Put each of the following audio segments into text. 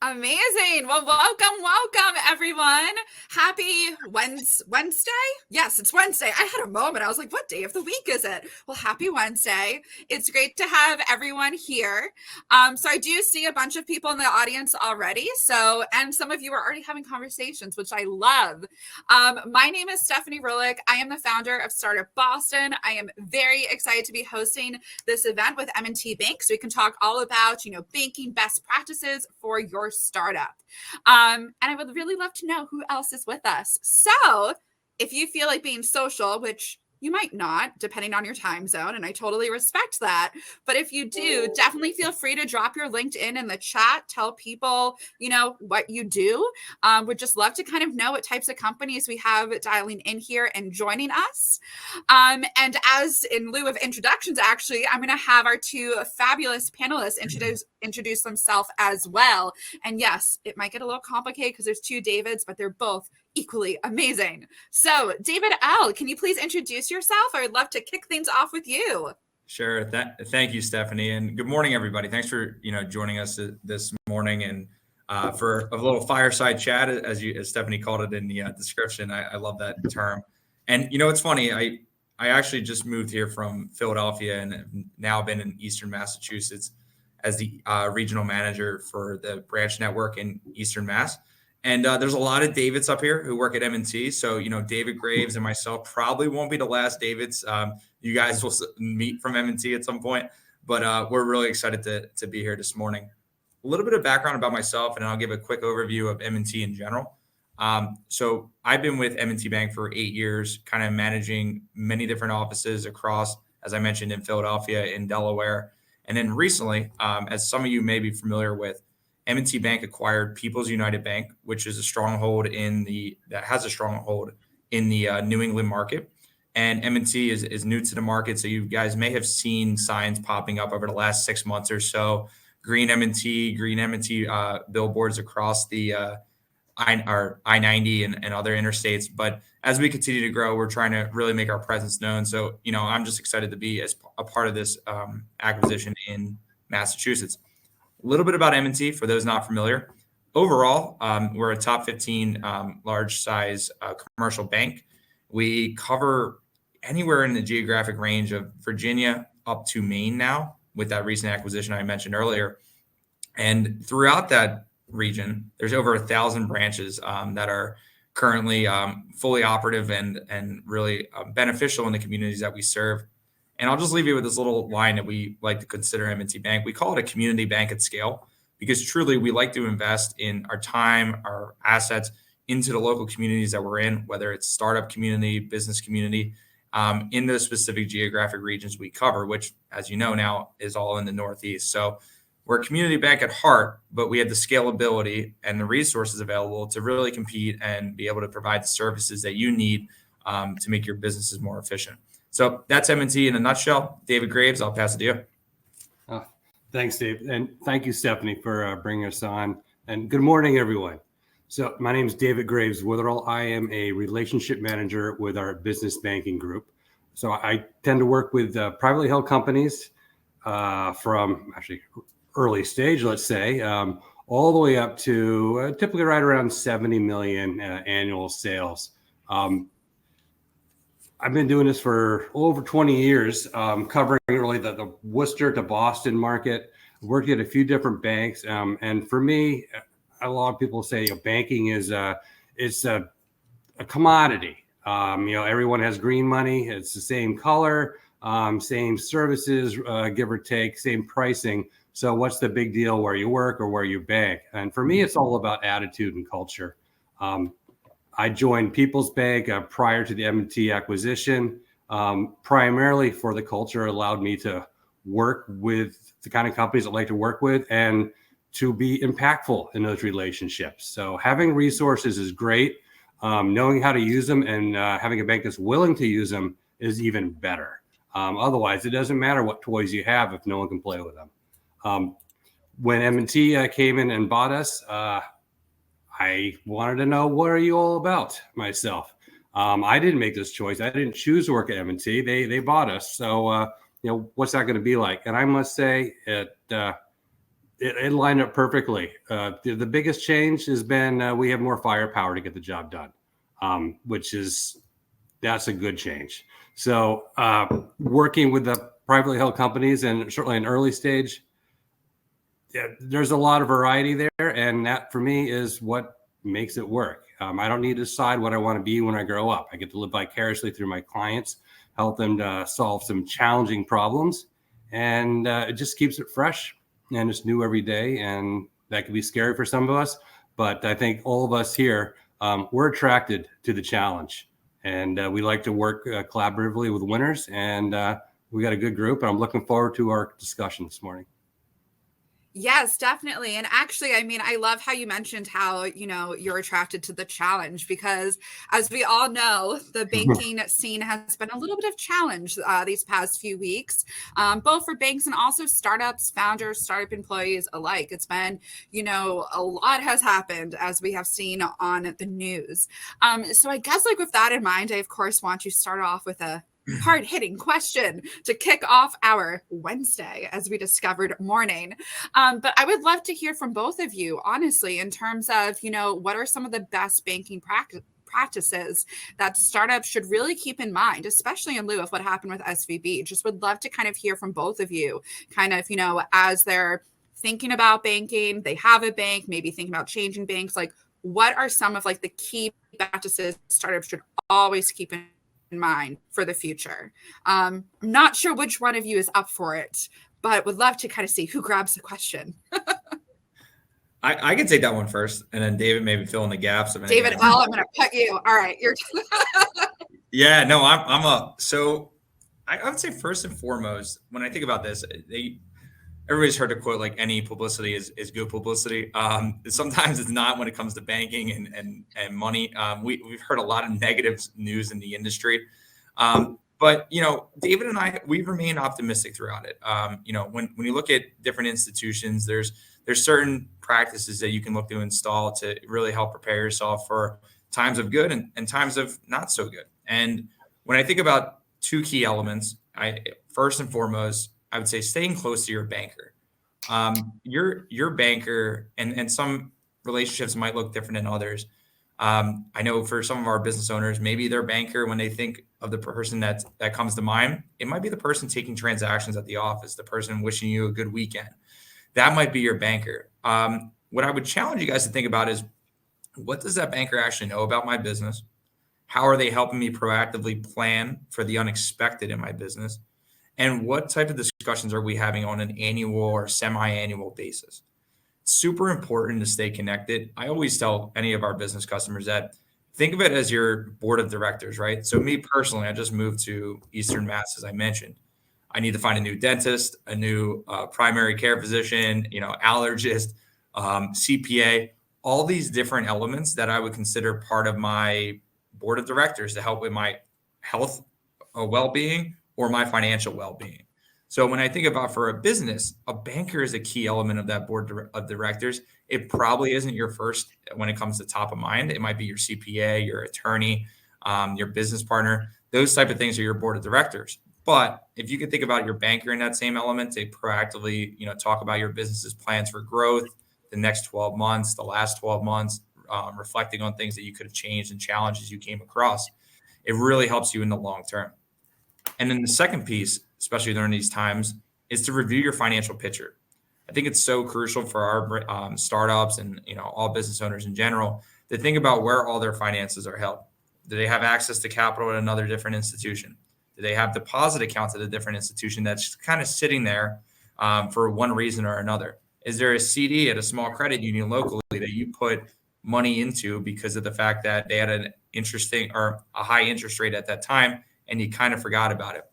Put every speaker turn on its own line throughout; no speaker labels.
Amazing. Well, welcome, everyone. Happy Wednesday. Yes, it's Wednesday. I had a moment. I was like, what day of the week is it? Well, happy Wednesday. It's great to have everyone here. So I do see a bunch of people in the audience already. And some of you are already having conversations, which I love. My name is Stephanie Rullick. I am the founder of Startup Boston. I am very excited to be hosting this event with M&T Bank, so we can talk all about, banking best practices for your startup. And I would really love to know who else is with us. So if you feel like being social, which you might not, depending on your time zone, and I totally respect that. But if you do, definitely feel free to drop your LinkedIn in the chat. Tell people, what you do. Would just love to kind of know what types of companies we have dialing in here and joining us. And as in lieu of introductions, actually, I'm going to have our two fabulous panelists introduce themselves as well. And yes, it might get a little complicated because there's two Davids, but they're both equally amazing. So, David L., can you please introduce yourself? I would love to kick things off with you.
Sure. Thank you, Stephanie, and good morning, everybody. Thanks for joining us this morning and for a little fireside chat, as Stephanie called it in the description. I love that term. And it's funny. I actually just moved here from Philadelphia and have now been in Eastern Massachusetts as the regional manager for the branch network in Eastern Mass. And there's a lot of Davids up here who work at M&T. So, David Graves and myself probably won't be the last Davids. You guys will meet from M&T at some point. But we're really excited to be here this morning. A little bit of background about myself, and I'll give a quick overview of M&T in general. So I've been with M&T Bank for 8 years, kind of managing many different offices across, as I mentioned, in Philadelphia, in Delaware. And then recently, as some of you may be familiar with, M&T Bank acquired People's United Bank, which is a stronghold in the New England market. And M&T is new to the market, so you guys may have seen signs popping up over the last 6 months or so, green M&T billboards across the I-90 and other interstates. But as we continue to grow, we're trying to really make our presence known. So, I'm just excited to be as a part of this acquisition in Massachusetts. A little bit about M&T for those not familiar. Overall, we're a top 15 large size commercial bank. We cover anywhere in the geographic range of Virginia up to Maine now with that recent acquisition I mentioned earlier. And throughout that region, there's over 1,000 branches that are currently fully operative and really beneficial in the communities that we serve. And I'll just leave you with this little line that we like to consider M&T Bank. We call it a community bank at scale because truly we like to invest in our time, our assets into the local communities that we're in, whether it's startup community, business community, in those specific geographic regions we cover, which, as you know now, is all in the Northeast. So we're a community bank at heart, but we have the scalability and the resources available to really compete and be able to provide the services that you need to make your businesses more efficient. So that's M&T in a nutshell. David Graves, I'll pass it to you.
Thanks, Dave. And thank you, Stephanie, for bringing us on. And good morning, everyone. So my name is David Graves-Witherell. I am a relationship manager with our business banking group. So I tend to work with privately held companies from actually early stage, let's say, all the way up to typically right around 70 million annual sales. I've been doing this for over 20 years, covering really the Worcester to Boston market. Worked at a few different banks, and for me, a lot of people say banking is it's a commodity. Everyone has green money. It's the same color, same services, give or take, same pricing. So what's the big deal where you work or where you bank? And for me, it's all about attitude and culture. I joined People's Bank prior to the M&T acquisition, primarily for the culture. Allowed me to work with the kind of companies I like to work with and to be impactful in those relationships. So having resources is great. Knowing how to use them and having a bank that's willing to use them is even better. Otherwise, it doesn't matter what toys you have if no one can play with them. When M&T came in and bought us, I wanted to know, what are you all about myself? I didn't make this choice. I didn't choose to work at M&T. They bought us. So, what's that going to be like? And I must say, it It lined up perfectly. The biggest change has been we have more firepower to get the job done, that's a good change. So working with the privately held companies and certainly an early stage, there's a lot of variety there. And that for me is what makes it work. I don't need to decide what I want to be when I grow up. I get to live vicariously through my clients, help them to solve some challenging problems. And it just keeps it fresh and it's new every day. And that can be scary for some of us. But I think all of us here, we're attracted to the challenge. And we like to work collaboratively with winners. And we got a good group. And I'm looking forward to our discussion this morning.
Yes, definitely. And actually, I mean, I love how you mentioned how, you're attracted to the challenge because as we all know, the banking scene has been a little bit of challenge these past few weeks, both for banks and also startups, founders, startup employees alike. It's been, a lot has happened as we have seen on the news. So I guess with that in mind, I, of course, want to start off with a hard-hitting question to kick off our Wednesday, as we discovered morning. But I would love to hear from both of you, honestly, in terms of, what are some of the best banking practices that startups should really keep in mind, especially in lieu of what happened with SVB. Just would love to kind of hear from both of you, kind of, as they're thinking about banking, they have a bank, maybe thinking about changing banks, what are some of the key practices startups should always keep in mind for the future? I'm not sure which one of you is up for it, but would love to kind of see who grabs the question.
I can take that one first, and then David maybe fill in the gaps.
David, I'm going to put you. All right, you're.
Yeah, no, so I would say first and foremost, when I think about this, everybody's heard a quote like any publicity is good publicity. Sometimes it's not when it comes to banking and money. We've heard a lot of negative news in the industry. But, David and I, we remain optimistic throughout it. When you look at different institutions, there's certain practices that you can look to install to really help prepare yourself for times of good and times of not so good. And when I think about two key elements, first and foremost, I would say staying close to your banker. Your banker and some relationships might look different than others. I know for some of our business owners, maybe their banker, when they think of the person that comes to mind, it might be the person taking transactions at the office, the person wishing you a good weekend. That might be your banker. What I would challenge you guys to think about is, what does that banker actually know about my business? How are they helping me proactively plan for the unexpected in my business? And what type of discussions are we having on an annual or semi-annual basis? It's super important to stay connected. I always tell any of our business customers that think of it as your board of directors, right? So me personally, I just moved to Eastern Mass, as I mentioned. I need to find a new dentist, a new primary care physician, allergist, CPA, all these different elements that I would consider part of my board of directors to help with my health well-being or my financial well-being. So when I think about for a business, a banker is a key element of that board of directors. It probably isn't your first when it comes to top of mind. It might be your CPA, your attorney, your business partner. Those type of things are your board of directors. But if you can think about your banker in that same element, they proactively, talk about your business's plans for growth, the next 12 months, the last 12 months, reflecting on things that you could have changed and challenges you came across. It really helps you in the long term. And then the second piece, especially during these times, is to review your financial picture. I think it's so crucial for our startups and all business owners in general to think about where all their finances are held. Do they have access to capital at another different institution? Do they have deposit accounts at a different institution that's kind of sitting there for one reason or another? Is there a CD at a small credit union locally that you put money into because of the fact that they had an interesting or a high interest rate at that time and you kind of forgot about it?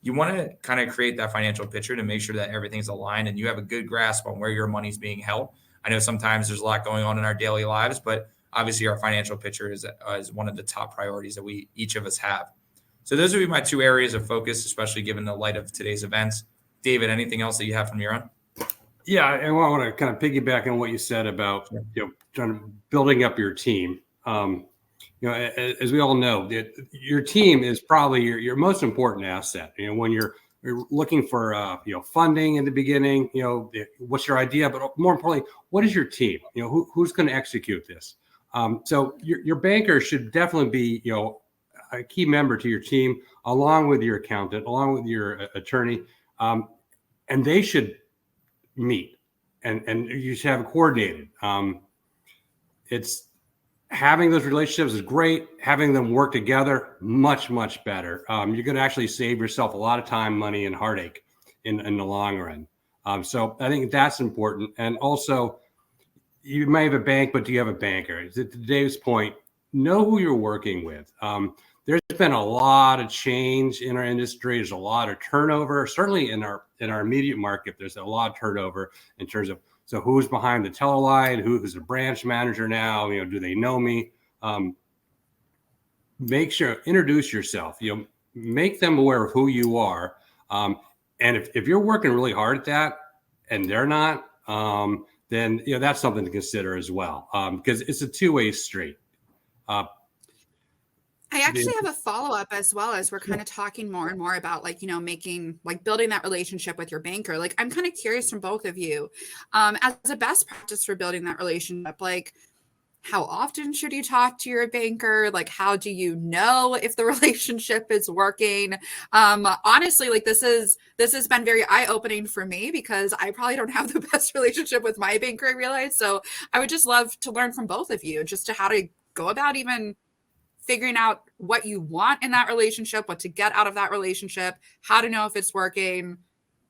You want to kind of create that financial picture to make sure that everything's aligned and you have a good grasp on where your money's being held. I know sometimes there's a lot going on in our daily lives, but obviously our financial picture is one of the top priorities that each of us have. So those would be my two areas of focus, especially given the light of today's events. David, anything else that you have from your own?
Yeah, I want to kind of piggyback on what you said about building up your team. As we all know, your team is probably your most important asset. When you're We're looking for funding in the beginning. What's your idea? But more importantly, what is your team? Who's going to execute this? So your banker should definitely be a key member to your team, along with your accountant, along with your attorney, and they should meet, and you should have it coordinated. It's having those relationships is great. Having them work together, much, much better. You're going to actually save yourself a lot of time, money, and heartache in the long run. So I think that's important. And also, you may have a bank, but do you have a banker? To Dave's point, know who you're working with. There's been a lot of change in our industry. There's a lot of turnover. Certainly in our immediate market, there's a lot of turnover in terms of, so who's behind the teller line, who's a branch manager now, do they know me? Make sure, introduce yourself, make them aware of who you are. And if you're working really hard at that and they're not, then that's something to consider as well, because it's a two-way street.
I actually have a follow-up as well, as we're kind of talking more and more about building that relationship with your banker. I'm kind of curious from both of you, as a best practice for building that relationship, how often should you talk to your banker? How do you know if the relationship is working? Honestly, this has been very eye-opening for me, because I probably don't have the best relationship with my banker, I realize. So I would just love to learn from both of you just to how to go about even figuring out what you want in that relationship, what to get out of that relationship, how to know if it's working,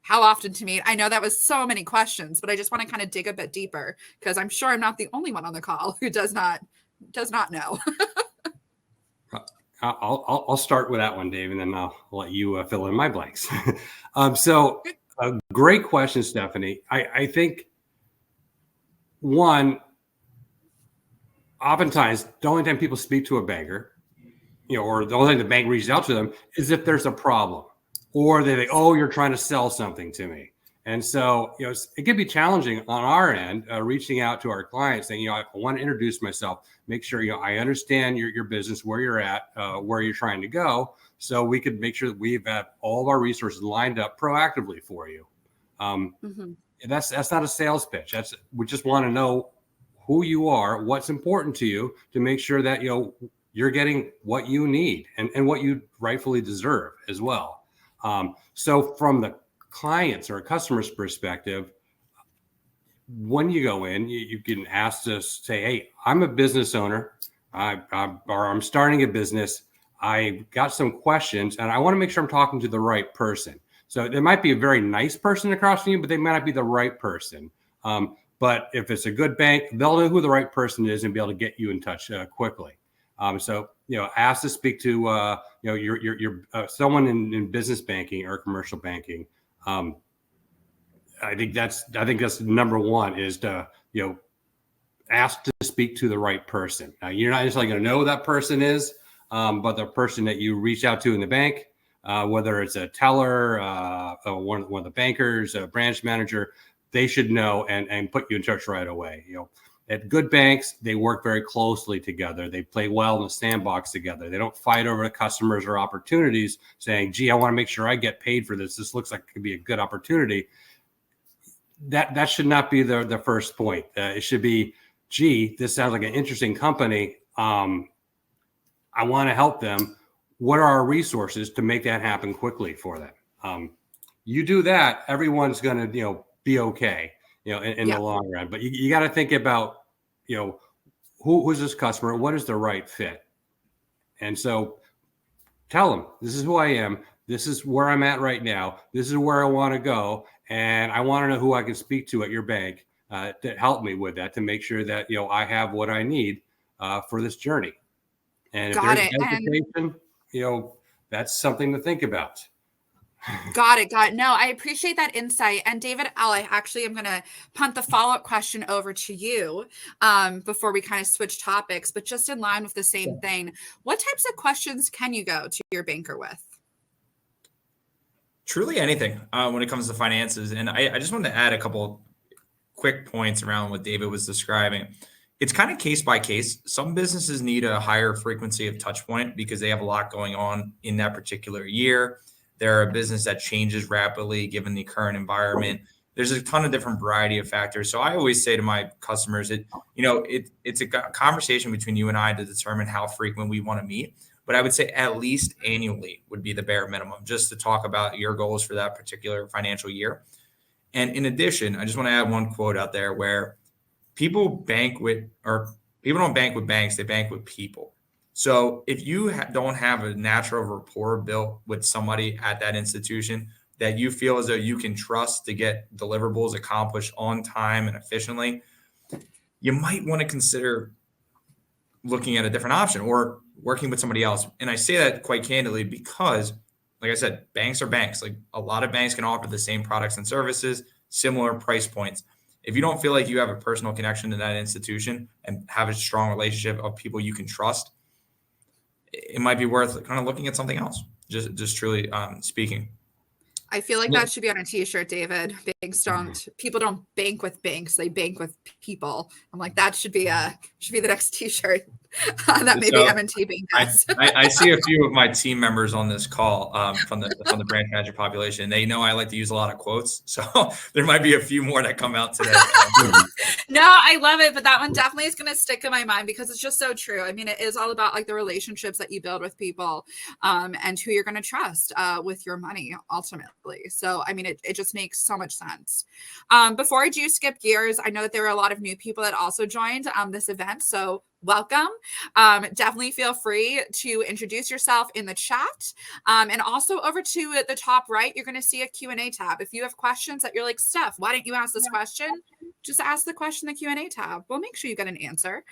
how often to meet. I know that was so many questions, but I just want to kind of dig a bit deeper, because I'm sure I'm not the only one on the call who does not know.
I'll start with that one, Dave, and then I'll let you fill in my blanks. So great question, Stephanie. I think oftentimes the only time people speak to a banker, or the only time the bank reaches out to them, is if there's a problem, or they think, oh, you're trying to sell something to me. And so, it can be challenging on our end, reaching out to our clients saying, I want to introduce myself, make sure, I understand your business, where you're at, where you're trying to go. So we could make sure that we've got all of our resources lined up proactively for you. That's not a sales pitch. We just want to know who you are, what's important to you, to make sure that, you're getting what you need and what you rightfully deserve as well. So from the clients or customer's perspective, when you go in, you can ask to say, hey, I'm a business owner, or I'm starting a business. I got some questions and I want to make sure I'm talking to the right person. So there might be a very nice person across from you, but they might not be the right person. But if it's a good bank, they'll know who the right person is and be able to get you in touch quickly. So, ask to speak to, your someone in business banking or commercial banking. I think that's number one, is to, ask to speak to the right person. Now, you're not necessarily going to know who that person is, but the person that you reach out to in the bank, whether it's a teller, one of the bankers, a branch manager, they should know and put you in touch right away. At good banks, they work very closely together. They play well in the sandbox together. They don't fight over customers or opportunities saying, gee, I want to make sure I get paid for this. This looks like it could be a good opportunity. That should not be the first point. It should be, gee, this sounds like an interesting company. I want to help them. What are our resources to make that happen quickly for them? You do that, everyone's going to, be okay, in the long run. But you got to think about, who's this customer? What is the right fit? And so tell them, this is who I am. This is where I'm at right now. This is where I want to go. And I want to know who I can speak to at your bank to help me with that, to make sure that, I have what I need for this journey. And if there's hesitation, that's something to think about.
Got it. No, I appreciate that insight. And David, I actually am going to punt the follow-up question over to you before we kind of switch topics, but just in line with the same thing. What types of questions can you go to your banker with?
Truly anything when it comes to finances. And I just wanted to add a couple quick points around what David was describing. It's kind of case by case. Some businesses need a higher frequency of touch point because they have a lot going on in that particular year. They're a business that changes rapidly given the current environment. There's a ton of different variety of factors. So I always say to my customers, it's a conversation between you and I to determine how frequent we want to meet. But I would say at least annually would be the bare minimum, just to talk about your goals for that particular financial year. And in addition, I just want to add one quote out there where people don't bank with banks, they bank with people. So if you don't have a natural rapport built with somebody at that institution that you feel as though you can trust to get deliverables accomplished on time and efficiently, you might want to consider looking at a different option or working with somebody else. And I say that quite candidly because, like I said, banks are banks. Like a lot of banks can offer the same products and services, similar price points. If you don't feel like you have a personal connection to that institution and have a strong relationship of people you can trust, it might be worth kind of looking at something else, just truly speaking.
I feel like that should be on a t-shirt, David. People don't bank with banks, they bank with people. I'm like, that should be the next t-shirt that maybe M&T Bank does.
I see a few of my team members on this call from the branch manager population. They know I like to use a lot of quotes, so there might be a few more that come out today.
No, I love it, but that one definitely is going to stick in my mind because it's just so true. I mean, it is all about like the relationships that you build with people and who you're going to trust with your money ultimately. So, I mean, it just makes so much sense. Before I do skip gears, I know that there were a lot of new people that also joined this event. So welcome. Definitely feel free to introduce yourself in the chat. And also over to the top right, you're going to see a Q&A tab. If you have questions that you're like, Steph, why didn't you ask this question? Just ask the question in the Q&A tab. We'll make sure you get an answer.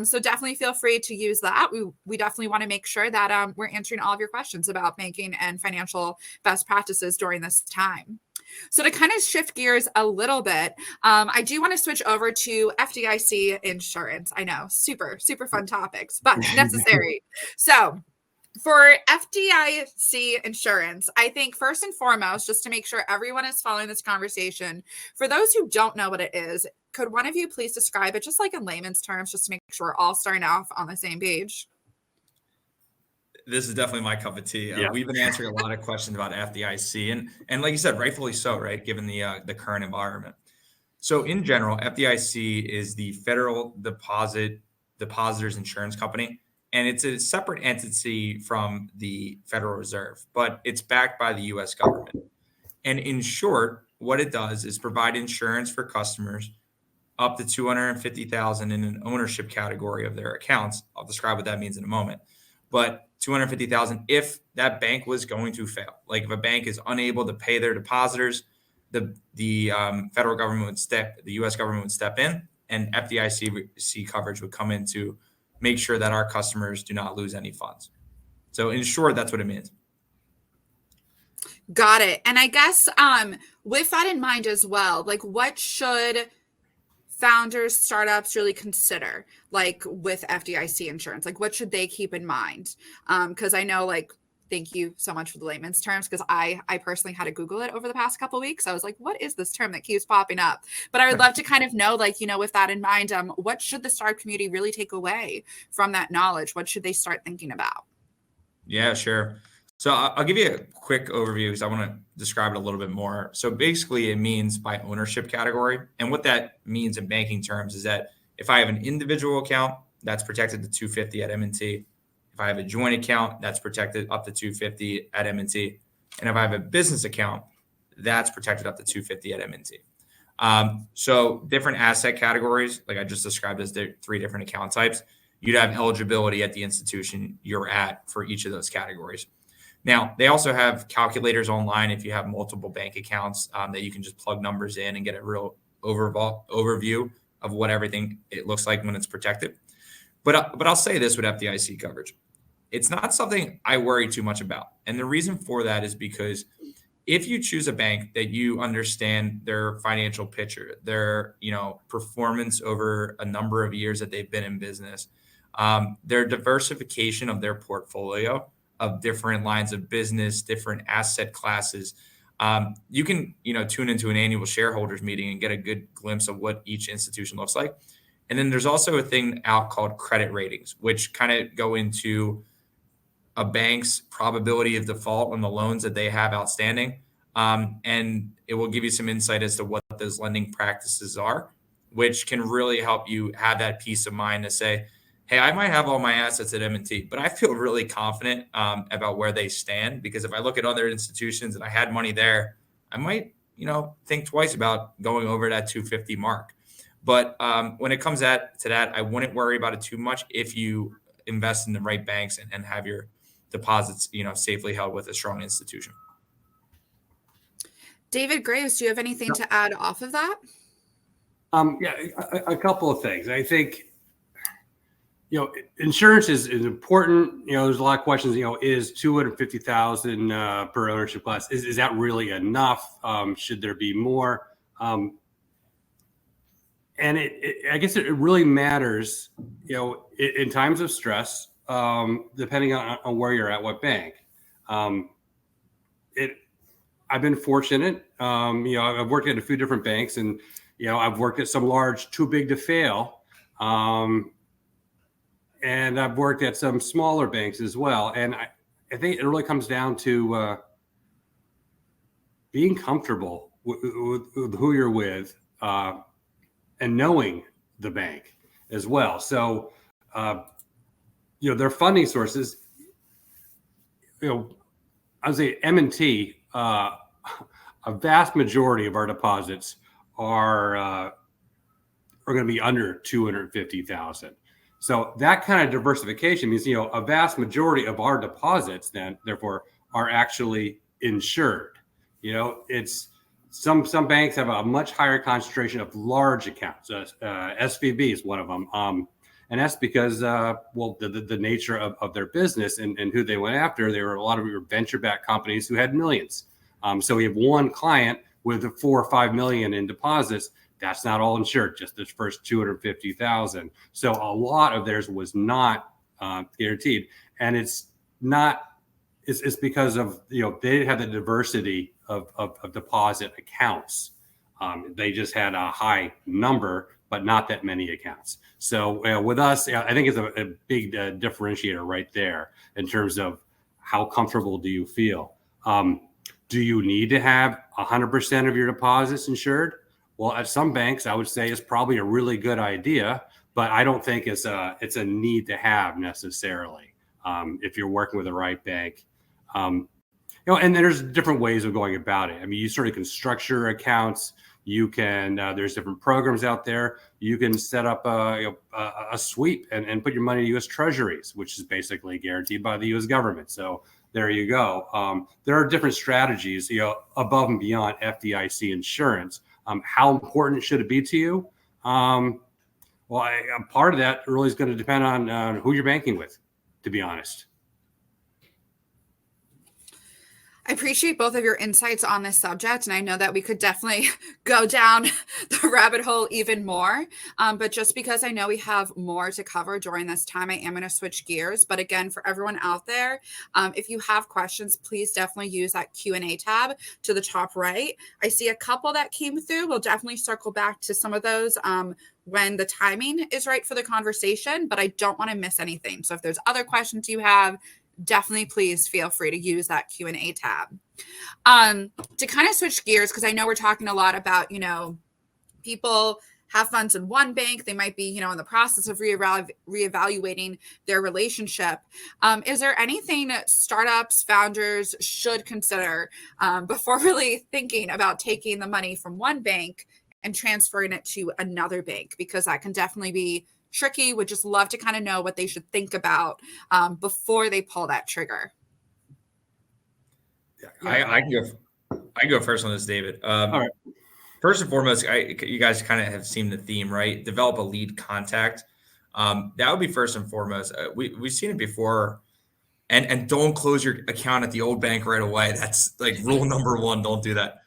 So definitely feel free to use that. We definitely want to make sure that we're answering all of your questions about banking and financial best practices during this time. So to kind of shift gears a little bit, I do want to switch over to FDIC insurance. I know, super, super fun topics, but necessary. So for FDIC insurance, I think first and foremost, just to make sure everyone is following this conversation, for those who don't know what it is, could one of you please describe it just like in layman's terms, just to make sure we're all starting off on the same page?
This is definitely my cup of tea. We've been answering a lot of questions about FDIC, and like you said, rightfully so, right? Given the current environment. So in general, FDIC is the Federal Depositors Insurance Company, and it's a separate entity from the Federal Reserve, but it's backed by the U.S. government. And in short, what it does is provide insurance for customers up to $250,000 in an ownership category of their accounts. I'll describe what that means in a moment. But $250,000 if that bank was going to fail. Like if a bank is unable to pay their depositors, the federal government the U.S. government would step in, and FDIC coverage would come in to make sure that our customers do not lose any funds. So in short, that's what it means.
Got it. And I guess with that in mind as well, like what should founders, startups really consider, like with FDIC insurance? Like what should they keep in mind? Because I know, like, thank you so much for the layman's terms, because I personally had to Google it over the past couple of weeks. I was like, what is this term that keeps popping up? But I would love to kind of know, like, you know, with that in mind, what should the startup community really take away from that knowledge? What should they start thinking about?
Yeah, sure. So I'll give you a quick overview because I want to describe it a little bit more. So basically it means by ownership category. And what that means in banking terms is that if I have an individual account, that's protected to $250 at M&T. If I have a joint account, that's protected up to $250 at M&T. And if I have a business account, that's protected up to $250 at M&T. So different asset categories, like I just described as the 3 different account types, you'd have eligibility at the institution you're at for each of those categories. Now, they also have calculators online if you have multiple bank accounts that you can just plug numbers in and get a real overview of what everything it looks like when it's protected. But I'll say this with FDIC coverage. It's not something I worry too much about. And the reason for that is because if you choose a bank that you understand their financial picture, their performance over a number of years that they've been in business, their diversification of their portfolio of different lines of business, different asset classes, you can tune into an annual shareholders meeting and get a good glimpse of what each institution looks like. And then there's also a thing out called credit ratings, which kind of go into a bank's probability of default on the loans that they have outstanding. And it will give you some insight as to what those lending practices are, which can really help you have that peace of mind to say, hey, I might have all my assets at M&T, but I feel really confident about where they stand, because if I look at other institutions and I had money there, I might, think twice about going over that 250 mark. But when it comes to that, I wouldn't worry about it too much if you invest in the right banks and have your deposits, safely held with a strong institution.
David Graves, do you have anything to add off of that?
Yeah, a couple of things. I think, insurance is important. There's a lot of questions. Is 250,000 per ownership class? Is that really enough? Should there be more? And I guess it really matters, in times of stress, depending on where you're at, what bank. I've been fortunate. I've worked at a few different banks, and I've worked at some large, too big to fail, and I've worked at some smaller banks as well. And I think it really comes down to being comfortable with who you're with, and knowing the bank as well. So, their funding sources, I would say M&T, a vast majority of our deposits are going to be under 250,000. So that kind of diversification means, a vast majority of our deposits then, therefore, are actually insured. It's some banks have a much higher concentration of large accounts. SVB is one of them. And that's because, the nature of their business and who they went after. There were a lot of venture-backed companies who had millions. So we have one client with 4 or 5 million in deposits. That's not all insured, just the first 250,000. So a lot of theirs was not guaranteed, and it's because of they have the diversity of deposit accounts. They just had a high number, but not that many accounts. So with us, I think it's a big differentiator right there in terms of how comfortable do you feel. Do you need to have 100% of your deposits insured? Well, at some banks, I would say it's probably a really good idea, but I don't think it's a need to have necessarily if you're working with the right bank. And there's different ways of going about it. I mean, you sort of can structure accounts. You can there's different programs out there. You can set up a sweep and put your money in U.S. Treasuries, which is basically guaranteed by the U.S. government. So there you go. There are different strategies, above and beyond FDIC insurance. How important should it be to you? Part of that really is going to depend on who you're banking with, to be honest.
I appreciate both of your insights on this subject, and I know that we could definitely go down the rabbit hole even more. But just because I know we have more to cover during this time, I am going to switch gears. But again, for everyone out there, if you have questions, please definitely use that Q&A tab to the top right. I see a couple that came through. We'll definitely circle back to some of those when the timing is right for the conversation, but I don't want to miss anything. So if there's other questions you have, definitely please feel free to use that Q&A tab. To kind of switch gears, because I know we're talking a lot about, people have funds in one bank. They might be, in the process of reevaluating their relationship. Is there anything startups, founders should consider before really thinking about taking the money from one bank and transferring it to another bank? Because that can definitely be tricky. Would just love to kind of know what they should think about before they pull that trigger.
I can go first on this, David.
All right.
First and foremost, you guys kind of have seen the theme, right? Develop a lead contact. That would be first and foremost. We've seen it before, and don't close your account at the old bank right away. That's like rule number one. Don't do that.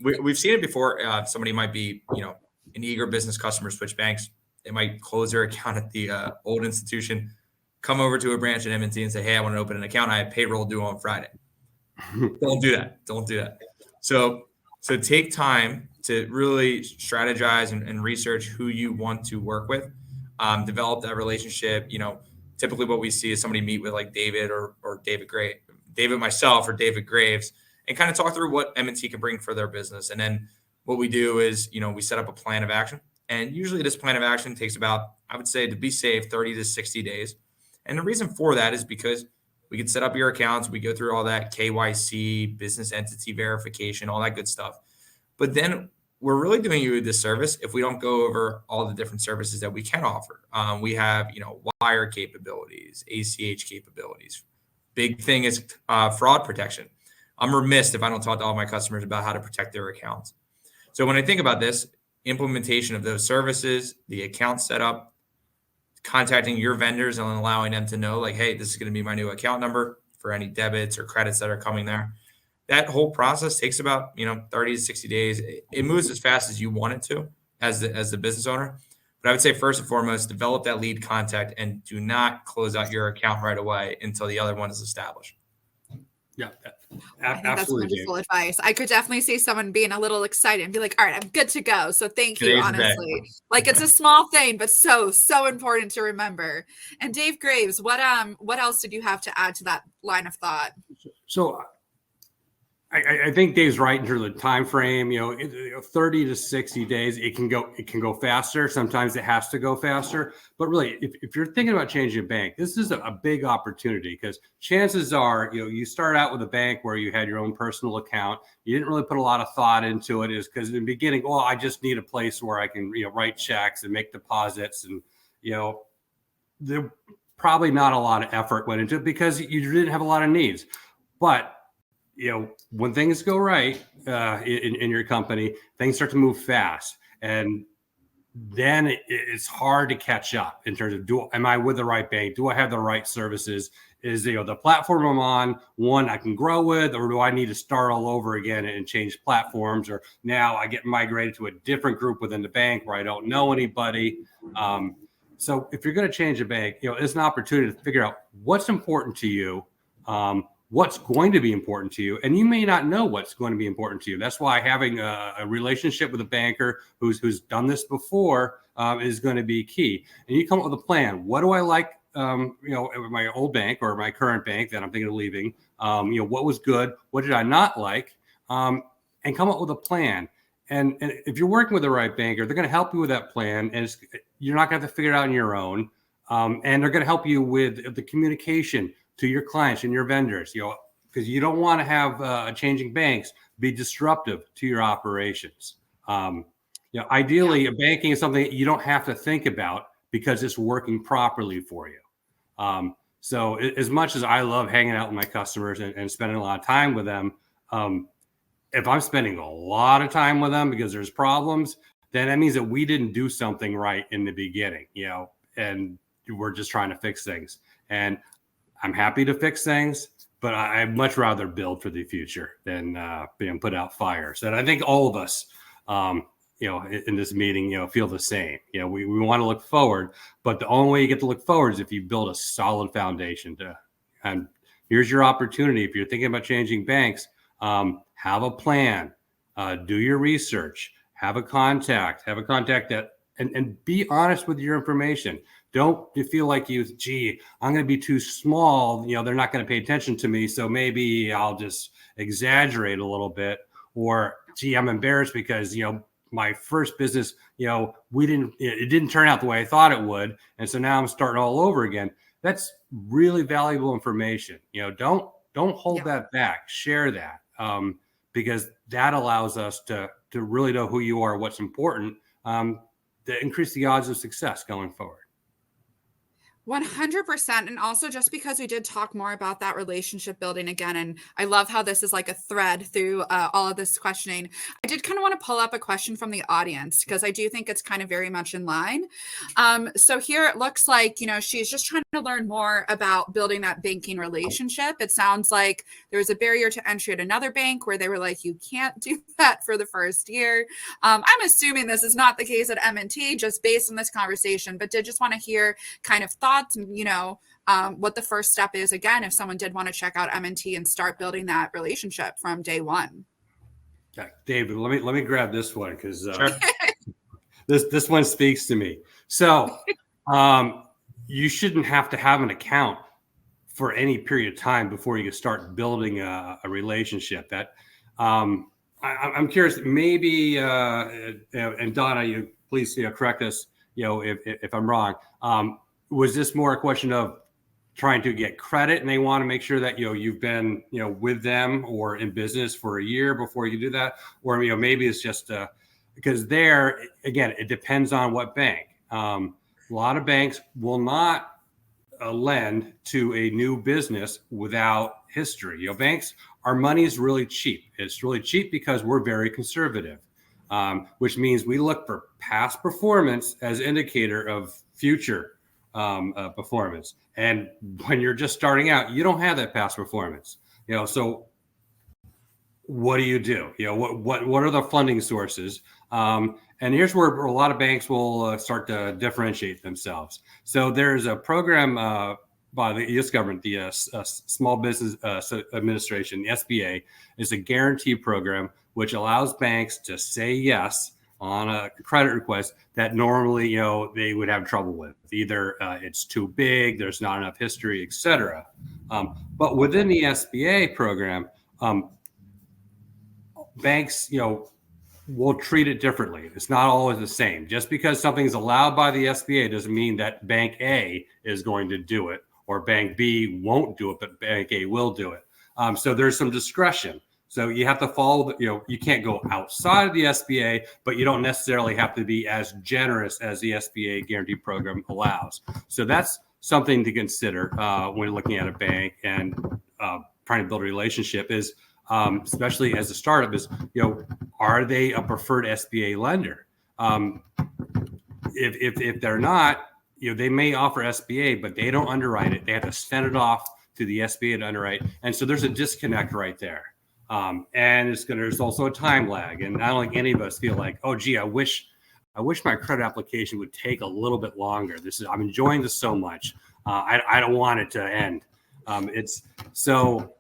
We've seen it before. Somebody might be, an eager business customer, switch banks. They might close their account at the old institution, come over to a branch at M&T and say, hey, I want to open an account. I have payroll due on Friday. Don't do that. Don't do that. So take time to really strategize and research who you want to work with, develop that relationship. typically what we see is somebody meet with like David or David myself or David Graves and kind of talk through what M&T can bring for their business. And then what we do is, we set up a plan of action. And usually this plan of action takes about, I would say, to be safe, 30 to 60 days. And the reason for that is because we can set up your accounts. We go through all that KYC, business entity verification, all that good stuff. But then we're really doing you a disservice if we don't go over all the different services that we can offer. We have, wire capabilities, ACH capabilities. Big thing is fraud protection. I'm remiss if I don't talk to all my customers about how to protect their accounts. So when I think about this, implementation of those services, the account setup, contacting your vendors and allowing them to know like, hey, this is going to be my new account number for any debits or credits that are coming there. That whole process takes about, 30 to 60 days. It moves as fast as you want it to as the business owner. But I would say first and foremost, develop that lead contact and do not close out your account right away until the other one is established.
Yeah,
I think
absolutely.
that's wonderful advice. I could definitely see someone being a little excited and be like, all right, I'm good to go. So thank you, honestly. Like it's a small thing, but so important to remember. And Dave Graves, what else did you have to add to that line of thought?
So I think Dave's right in terms of the time frame. 30 to 60 days. It can go faster. Sometimes it has to go faster. But really, if you're thinking about changing a bank, this is a big opportunity because chances are, you start out with a bank where you had your own personal account. You didn't really put a lot of thought into it. Is because in the beginning, I just need a place where I can write checks and make deposits, and there probably not a lot of effort went into it because you didn't have a lot of needs, but when things go right in your company, things start to move fast. And then it's hard to catch up in terms of, am I with the right bank? Do I have the right services? Is the platform I'm on one I can grow with, or do I need to start all over again and change platforms? Or now I get migrated to a different group within the bank where I don't know anybody. So if you're going to change a bank, it's an opportunity to figure out what's important to you. What's going to be important to you, and you may not know what's going to be important to you. That's why having a relationship with a banker who's done this before is going to be key. And you come up with a plan. What do I like? My old bank or my current bank that I'm thinking of leaving. What was good? What did I not like? And come up with a plan. And if you're working with the right banker, they're going to help you with that plan, and you're not going to have to figure it out on your own. And they're going to help you with the communication to your clients and your vendors, because you don't want to have changing banks be disruptive to your operations. Ideally, a banking is something you don't have to think about because it's working properly for you. So as much as I love hanging out with my customers and spending a lot of time with them, if I'm spending a lot of time with them because there's problems, then that means that we didn't do something right in the beginning, and we're just trying to fix things. And I'm happy to fix things, but I'd much rather build for the future than being put out fires. And I think all of us, in this meeting, feel the same. We want to look forward, but the only way you get to look forward is if you build a solid foundation. And here's your opportunity. If you're thinking about changing banks, have a plan, do your research, have a contact that, and be honest with your information. Don't feel like I'm going to be too small. They're not going to pay attention to me. So maybe I'll just exaggerate a little bit, or I'm embarrassed because, my first business, it didn't turn out the way I thought it would. And so now I'm starting all over again. That's really valuable information. Don't hold that back, share that. Because that allows us to really know who you are, what's important, to increase the odds of success going forward.
100%. And also just because we did talk more about that relationship building again, and I love how this is like a thread through all of this questioning. I did kind of want to pull up a question from the audience because I do think it's kind of very much in line. So here it looks like, she's just trying to learn more about building that banking relationship. It sounds like there was a barrier to entry at another bank where they were like, you can't do that for the first year. I'm assuming this is not the case at M&T just based on this conversation, but did just want to hear kind of thoughts and, what the first step is, again, if someone did want to check out M&T and start building that relationship from day one.
Yeah, David, let me grab this one because
Sure.
this one speaks to me. So you shouldn't have to have an account for any period of time before you can start building a relationship. That I'm curious, maybe, and Donna, you please correct us, if I'm wrong. Was this more a question of trying to get credit, and they want to make sure that you've been with them or in business for a year before you do that, or maybe it's just because there again it depends on what bank. A lot of banks will not lend to a new business without history. Banks, our money is really cheap. It's really cheap because we're very conservative, which means we look for past performance as indicator of future performance. And when you're just starting out, you don't have that past performance. So what do? What are the funding sources? And here's where a lot of banks will start to differentiate themselves. So there's a program by the U.S. government, the Small Business Administration, the SBA, is a guarantee program which allows banks to say yes on a credit request that normally they would have trouble with. Either it's too big, there's not enough history, etc. But within the SBA program, banks we'll treat it differently. It's not always the same. Just because something's allowed by the SBA doesn't mean that Bank A is going to do it, or Bank B won't do it, but Bank A will do it. So there's some discretion. So you have to follow, you can't go outside of the SBA, but you don't necessarily have to be as generous as the SBA guarantee program allows. So that's something to consider when looking at a bank and trying to build a relationship is, especially as a startup, is are they a preferred SBA lender? If they're not, they may offer SBA, but they don't underwrite it. They have to send it off to the SBA to underwrite, and so there's a disconnect right there. And there's also a time lag, and I don't think any of us feel like, oh, gee, I wish my credit application would take a little bit longer. I'm enjoying this so much. I don't want it to end. It's so.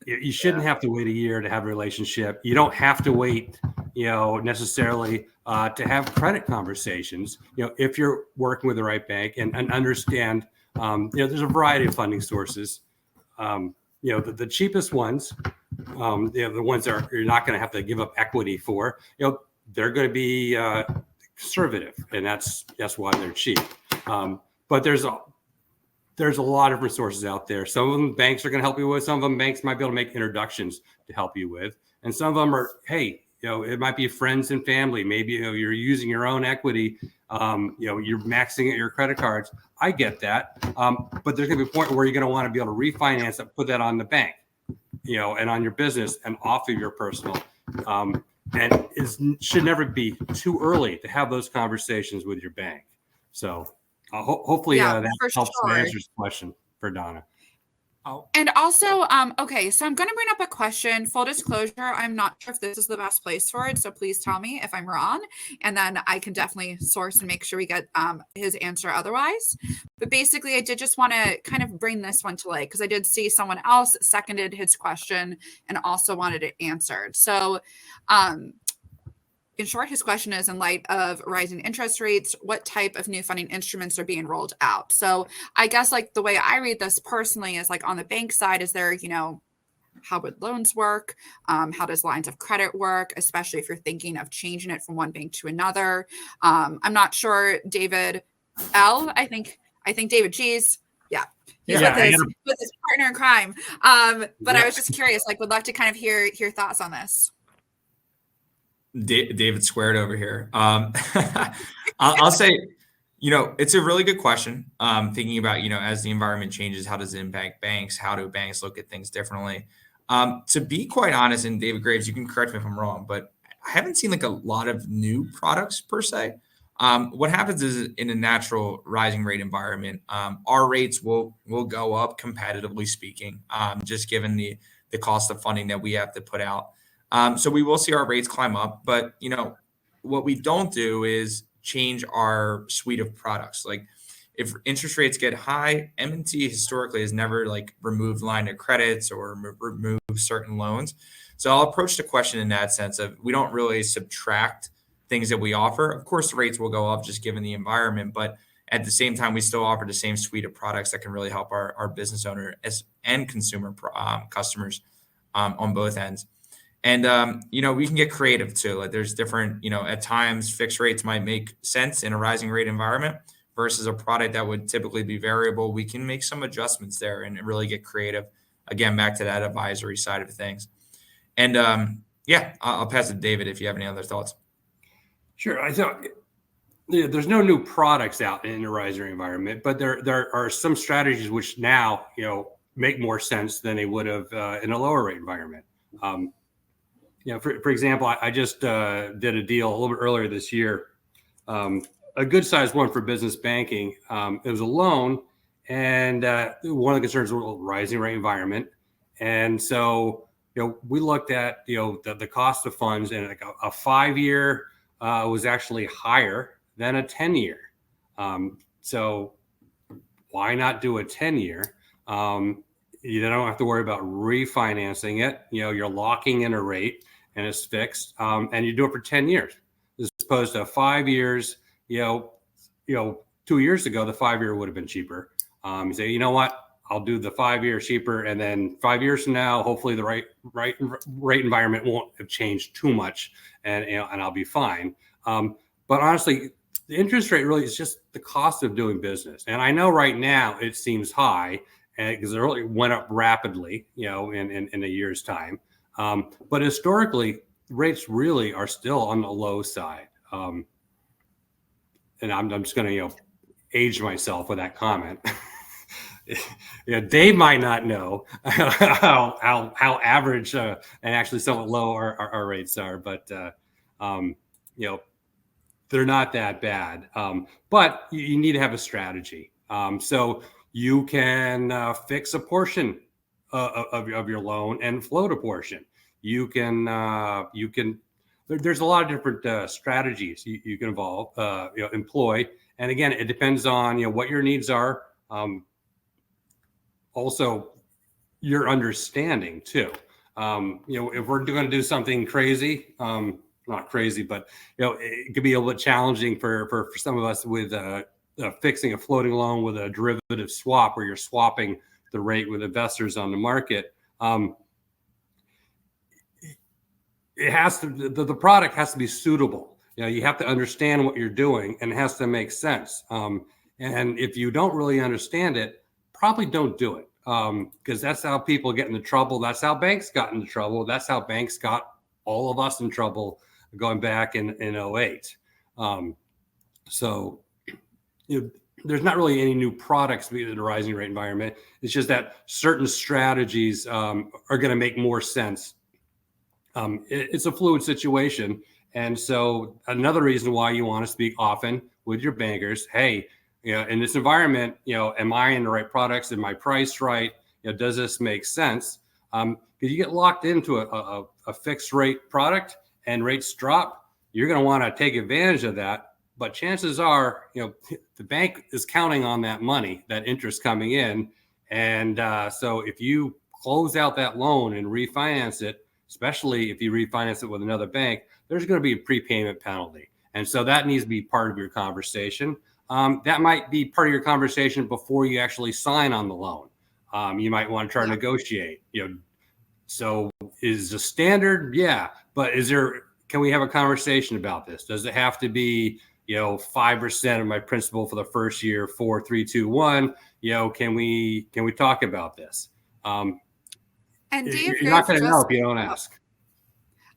You shouldn't have to wait a year to have a relationship. You don't have to wait, necessarily to have credit conversations. If you're working with the right bank and understand, there's a variety of funding sources. The cheapest ones, the ones that you're not going to have to give up equity for, they're going to be conservative, and that's why they're cheap. But there's a lot of resources out there. Some of them banks are going to help you with. Some of them banks might be able to make introductions to help you with. And some of them are, hey, it might be friends and family. Maybe you're using your own equity. You're maxing out your credit cards. I get that. But there's going to be a point where you're going to want to be able to refinance and put that on the bank, and on your business and off of your personal. And it should never be too early to have those conversations with your bank. So hopefully that helps answer this question for Donna.
And also, okay, so I'm going to bring up a question. Full disclosure, I'm not sure if this is the best place for it, so please tell me if I'm wrong, and then I can definitely source and make sure we get his answer otherwise. But basically, I did just want to kind of bring this one to light because I did see someone else seconded his question and also wanted it answered. So, in short, his question is, in light of rising interest rates, what type of new funding instruments are being rolled out? So I guess like the way I read this personally is like on the bank side, is there, how would loans work? How does lines of credit work, especially if you're thinking of changing it from one bank to another? I'm not sure, David L. I think David G's. Yeah. He's with his partner in crime. But I was just curious, would love to kind of hear your thoughts on this.
David squared over here. I'll say, it's a really good question. Thinking about, as the environment changes, how does it impact banks? How do banks look at things differently? To be quite honest, and David Graves, you can correct me if I'm wrong, but I haven't seen a lot of new products per se. What happens is in a natural rising rate environment, our rates will go up competitively speaking, just given the cost of funding that we have to put out. So we will see our rates climb up, but what we don't do is change our suite of products. Like if interest rates get high, M&T historically has never removed line of credits or removed certain loans. So I'll approach the question in that sense of we don't really subtract things that we offer. Of course, the rates will go up just given the environment, but At the same time, we still offer the same suite of products that can really help our business owner and consumer customers on both ends. And, we can get creative too. Like there's different, at times fixed rates might make sense in a rising rate environment versus a product that would typically be variable. We can make some adjustments there and really get creative. Again, back to that advisory side of things. And I'll pass it to David if you have any other thoughts.
Sure. I thought there's no new products out in a rising rate environment, but there are some strategies which now, make more sense than they would have in a lower rate environment. For example, I just did a deal a little bit earlier this year, a good sized one for business banking. It was a loan, and one of the concerns was a rising rate environment. And so, we looked at, the cost of funds, and like a 5-year was actually higher than a 10-year. So why not do a 10-year? You don't have to worry about refinancing it. You're locking in a rate and it's fixed, and you do it for 10 years as opposed to 5 years. 2 years ago, the 5-year would have been cheaper. You say, you know what? I'll do the 5-year cheaper, and then 5 years from now, hopefully the rate environment won't have changed too much, and I'll be fine. But honestly, the interest rate really is just the cost of doing business. And I know right now it seems high because it really went up rapidly, in a year's time. But historically, rates really are still on the low side. And I'm just going to, age myself with that comment. Dave might not know how average and actually somewhat low our rates are, but they're not that bad. But you need to have a strategy. So you can fix a portion of your loan and float a portion. You can. There's a lot of different strategies you can employ, and again, it depends on what your needs are. Also, your understanding too. If we're going to do something crazy, not crazy, but it could be a little challenging for some of us with fixing a floating loan with a derivative swap where you're swapping the rate with investors on the market. It has to, the product has to be suitable. You have to understand what you're doing, and it has to make sense. And if you don't really understand it, probably don't do it, because that's how people get into trouble. That's how banks got into trouble. That's how banks got all of us in trouble going back in 2008. So there's not really any new products in a rising rate environment. It's just that certain strategies are going to make more sense. It's a fluid situation. And so another reason why you want to speak often with your bankers, hey, in this environment, am I in the right products? Am I priced right? Does this make sense? Because you get locked into a fixed rate product and rates drop, you're going to want to take advantage of that. But chances are, the bank is counting on that money, that interest coming in. And so if you close out that loan and refinance it, especially if you refinance it with another bank, there's going to be a prepayment penalty. And so that needs to be part of your conversation. That might be part of your conversation before you actually sign on the loan. You might want to try to negotiate. So is the standard? Yeah. But can we have a conversation about this? Does it have to be, 5% of my principal for the first year, 4, 3, 2, 1? Can we talk about this?
And Dave,
you're not going to know if you don't ask.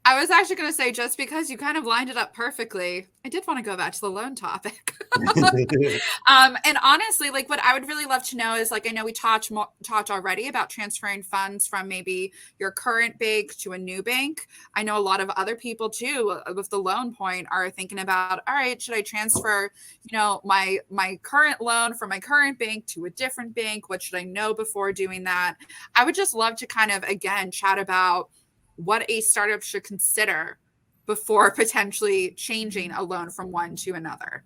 I was actually going to say, just because you kind of lined it up perfectly, I did want to go back to the loan topic. And honestly, like what I would really love to know is, like, I know we talked already about transferring funds from maybe your current bank to a new bank. I know a lot of other people too, with the loan point, are thinking about, all right, should I transfer, my current loan from my current bank to a different bank? What should I know before doing that? I would just love to kind of, again, chat about what a startup should consider before potentially changing a loan from one to another.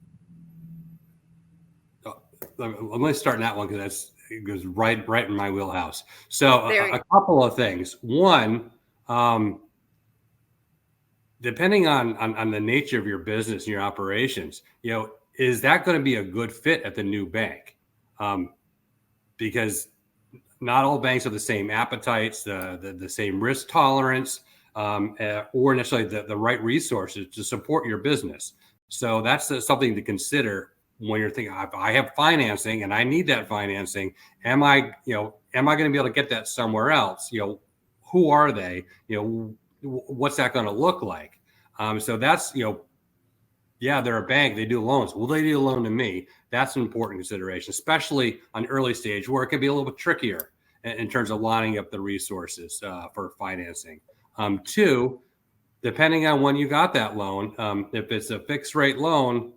Let me start in that one because it goes right in my wheelhouse. So a couple of things. One, depending on the nature of your business and your operations, is that going to be a good fit at the new bank? Because not all banks have the same appetites, the same risk tolerance, or necessarily the right resources to support your business. So that's something to consider when you're thinking, I have financing and I need that financing. Am I going to be able to get that somewhere else? Who are they? What's that going to look like? So that's, yeah, they're a bank. They do loans. Will they do a loan to me? That's an important consideration, especially on early stage where it can be a little bit trickier in terms of lining up the resources for financing. Two, depending on when you got that loan, if it's a fixed rate loan,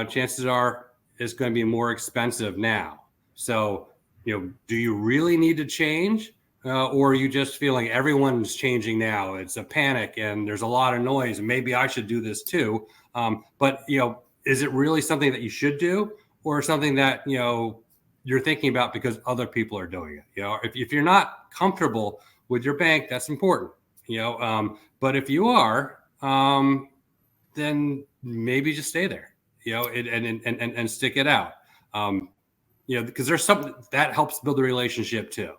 chances are it's going to be more expensive now. So, do you really need to change? Or are you just feeling everyone's changing now? It's a panic and there's a lot of noise and maybe I should do this too. But is it really something that you should do or something that, you're thinking about because other people are doing it? If you're not comfortable with your bank, that's important, but if you are, then maybe just stay there, and stick it out. Because there's something that helps build a relationship too.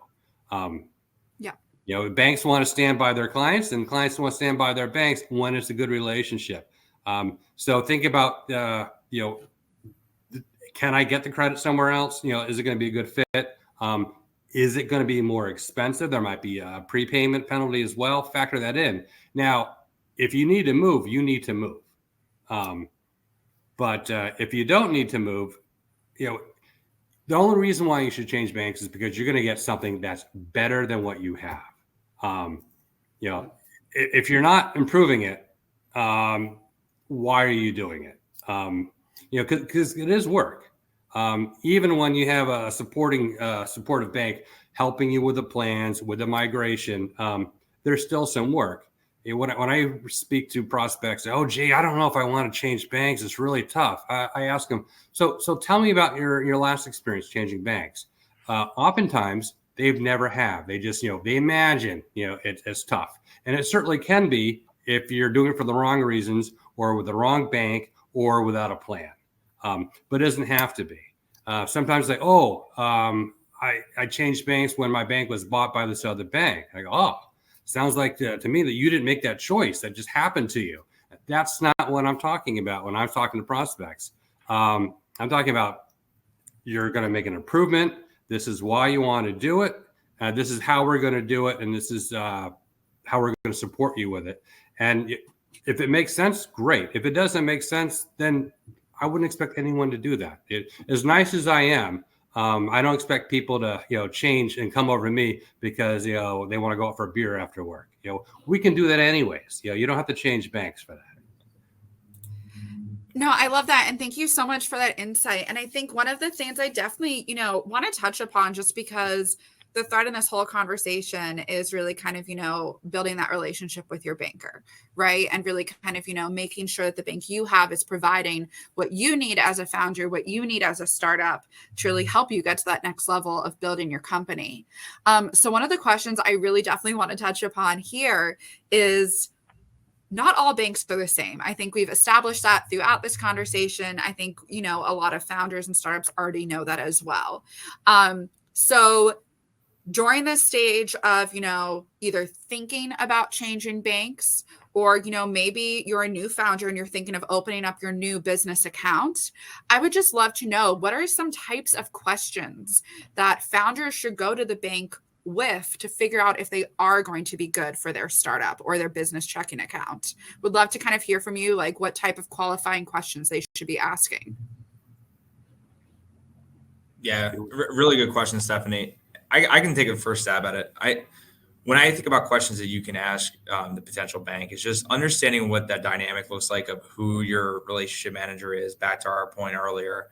Banks want to stand by their clients and clients want to stand by their banks when it's a good relationship. So think about, can I get the credit somewhere else? Is it going to be a good fit? Is it going to be more expensive? There might be a prepayment penalty as well. Factor that in. Now, if you need to move, you need to move. But if you don't need to move, the only reason why you should change banks is because you're going to get something that's better than what you have. If you're not improving it, why are you doing it? Because it is work. Even when you have a supportive bank helping you with the plans, with the migration, there's still some work. When I speak to prospects, oh, gee, I don't know if I want to change banks. It's really tough. I ask them, so tell me about your last experience changing banks. Oftentimes, they've never have. They just, they imagine, it's tough. And it certainly can be if you're doing it for the wrong reasons or with the wrong bank or without a plan. But it doesn't have to be. Sometimes I changed banks when my bank was bought by this other bank. I go, oh, sounds like to me that you didn't make that choice. That just happened to you. That's not what I'm talking about when I'm talking to prospects. I'm talking about you're going to make an improvement. This is why you want to do it. This is how we're going to do it. And this is how we're going to support you with it. And if it makes sense, great. If it doesn't make sense, then I wouldn't expect anyone to do that. As nice as I am, I don't expect people to, change and come over to me because, they want to go out for a beer after work. We can do that anyways. You don't have to change banks for that.
No, I love that. And thank you so much for that insight. And I think one of the things I definitely, want to touch upon, just because the thread in this whole conversation is really kind of, building that relationship with your banker, right? And really kind of, making sure that the bank you have is providing what you need as a founder, what you need as a startup to really help you get to that next level of building your company. So one of the questions I really definitely want to touch upon here is, not all banks are the same. I think we've established that throughout this conversation. I think, a lot of founders and startups already know that as well. So during this stage of, either thinking about changing banks or, maybe you're a new founder and you're thinking of opening up your new business account, I would just love to know, what are some types of questions that founders should go to the bank with to figure out if they are going to be good for their startup or their business checking account? Would love to kind of hear from you, like what type of qualifying questions they should be asking.
Yeah, really good question, Stephanie. I can take a first stab at it. When I think about questions that you can ask the potential bank, it's just understanding what that dynamic looks like of who your relationship manager is, back to our point earlier.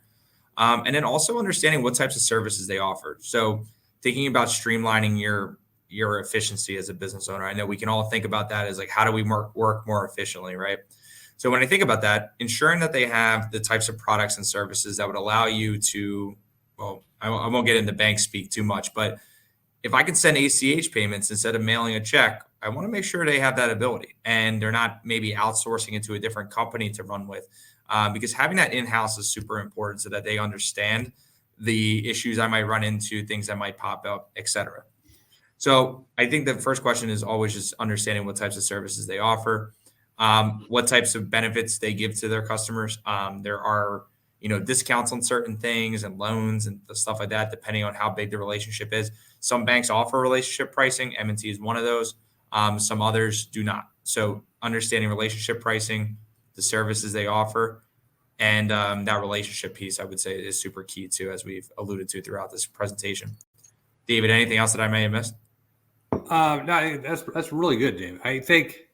And then also understanding what types of services they offer. So thinking about streamlining your efficiency as a business owner. I know we can all think about that as like, how do we work more efficiently, right? So when I think about that, ensuring that they have the types of products and services that would allow you to, well, I won't get into bank speak too much, but if I can send ACH payments instead of mailing a check, I want to make sure they have that ability and they're not maybe outsourcing it to a different company to run with. Because having that in-house is super important so that they understand the issues I might run into, things that might pop up, et cetera. So I think the first question is always just understanding what types of services they offer, what types of benefits they give to their customers. There are, discounts on certain things and loans and stuff like that, depending on how big the relationship is. Some banks offer relationship pricing. M&T is one of those. Some others do not. So understanding relationship pricing, the services they offer, and that relationship piece, I would say, is super key too, as we've alluded to throughout this presentation. David, anything else that I may have missed?
No, that's really good, Dave. I think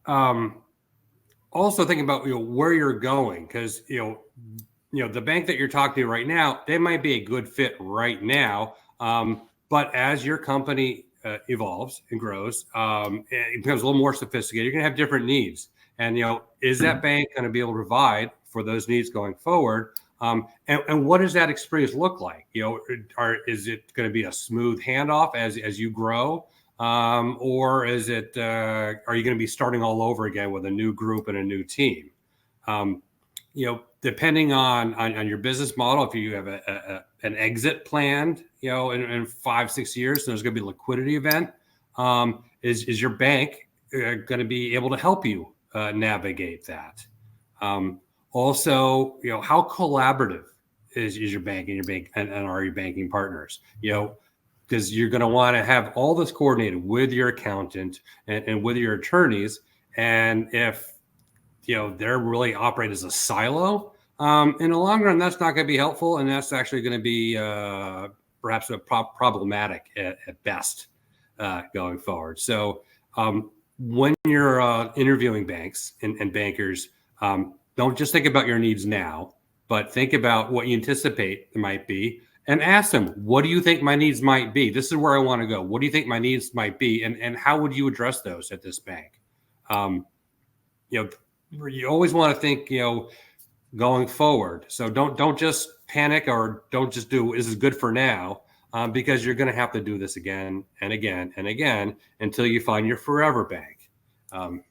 also thinking about where you're going, because the bank that you're talking to right now, they might be a good fit right now, but as your company evolves and grows, it becomes a little more sophisticated. You're going to have different needs, and is that bank going to be able to provide for those needs going forward? And what does that experience look like? Is it going to be a smooth handoff as you grow? Or is it, are you going to be starting all over again with a new group and a new team? Depending on your business model, if you have an exit planned, in 5-6 years, there's going to be a liquidity event. Is your bank going to be able to help you navigate that? Also, how collaborative is your bank and are your banking partners? Because you're going to want to have all this coordinated with your accountant and with your attorneys. And if, they're really operating as a silo, in the long run, that's not going to be helpful. And that's actually going to be perhaps problematic at best going forward. So when you're interviewing banks and bankers, don't just think about your needs now, but think about what you anticipate there might be. And ask them, what do you think my needs might be? This is where I want to go. What do you think my needs might be? And how would you address those at this bank? You always want to think, going forward. So don't just panic or don't just do, this is good for now, because you're going to have to do this again and again and again until you find your forever bank.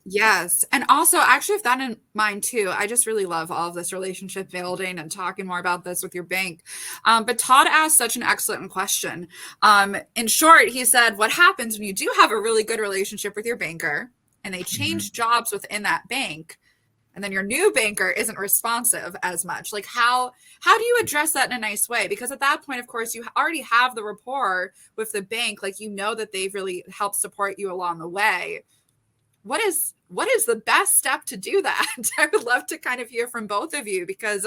Yes. And also, actually, with that in mind too, I just really love all of this relationship building and talking more about this with your bank. But Todd asked such an excellent question. In short, he said, what happens when you do have a really good relationship with your banker and they change jobs within that bank, and then your new banker isn't responsive as much? Like how do you address that in a nice way? Because at that point, of course, you already have the rapport with the bank, like that they've really helped support you along the way. What is the best step to do that? I would love to kind of hear from both of you, because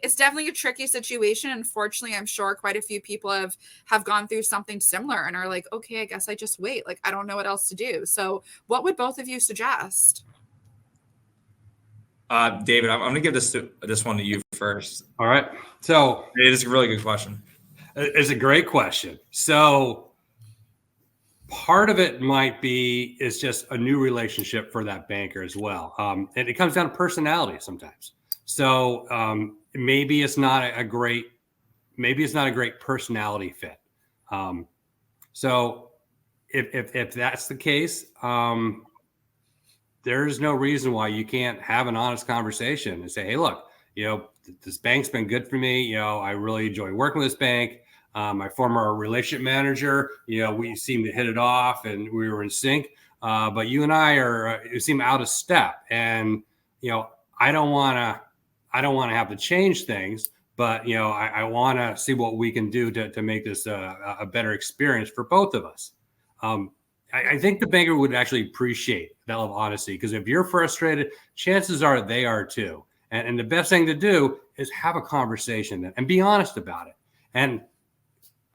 it's definitely a tricky situation. Unfortunately, I'm sure quite a few people have gone through something similar and are like, okay, I guess I just wait. Like, I don't know what else to do. So what would both of you suggest?
David, I'm going to give this one to you first.
All right. So
it is a really good question.
It's a great question. So part of it might be is just a new relationship for that banker as well. And it comes down to personality sometimes. So maybe it's not a great personality fit. So if that's the case, there's no reason why you can't have an honest conversation and say, hey, look, this bank's been good for me. I really enjoy working with this bank. My former relationship manager, we seem to hit it off and we were in sync. But you and I you seem out of step. And, I don't want to have to change things, but, I want to see what we can do to make this a better experience for both of us. I think the banker would actually appreciate that level of honesty, because if you're frustrated, chances are they are too. And the best thing to do is have a conversation and be honest about it. And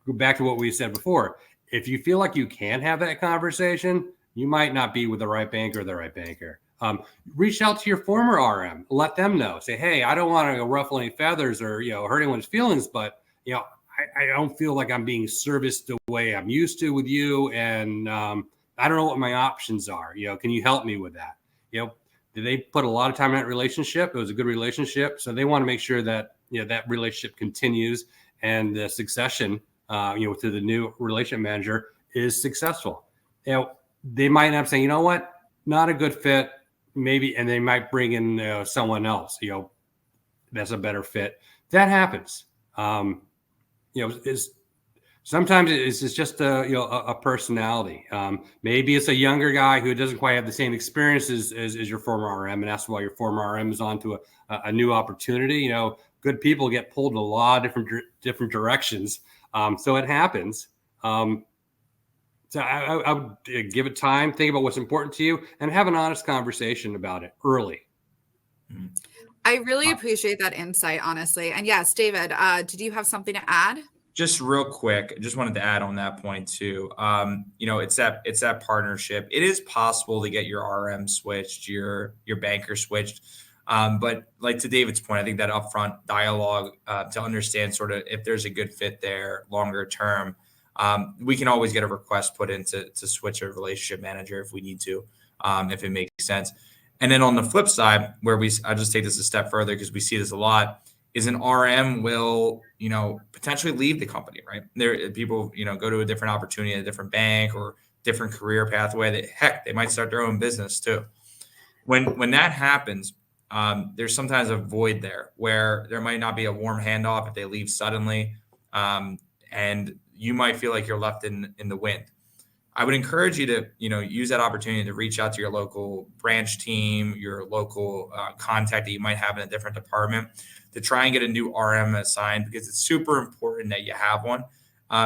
go back to what we said before. If you feel like you can have that conversation, you might not be with the right banker or the right banker. Reach out to your former RM, let them know. Say, hey, I don't want to ruffle any feathers or hurt anyone's feelings, but I don't feel like I'm being serviced the way I'm used to with you, and I don't know what my options are. Can you help me with that? Did they put a lot of time in that relationship? It was a good relationship, so they want to make sure that that relationship continues and the succession to the new relationship manager is successful. they might end up saying, you know what, not a good fit, maybe, and they might bring in someone else, that's a better fit. That happens. Is sometimes it's just a personality. Maybe it's a younger guy who doesn't quite have the same experience as your former RM, and that's why your former RM is on to a new opportunity. Good people get pulled in a lot of different directions, so it happens. So I would give it time, think about what's important to you, and have an honest conversation about it early.
I really appreciate that insight, honestly. And yes, David, did you have something to add?
Just real quick, I just wanted to add on that point too. It's that partnership. It is possible to get your RM switched, your banker switched. But like to David's point, I think that upfront dialogue to understand sort of if there's a good fit there longer term, we can always get a request put in to switch a relationship manager if we need to, if it makes sense. And then on the flip side, I'll just take this a step further because we see this a lot, is an RM will, potentially leave the company, right? There, people, go to a different opportunity at a different bank or different career pathway. They might start their own business too. When that happens, there's sometimes a void there where there might not be a warm handoff if they leave suddenly, and you might feel like you're left in the wind. I would encourage you to, use that opportunity to reach out to your local branch team, your local contact that you might have in a different department to try and get a new RM assigned, because it's super important that you have one.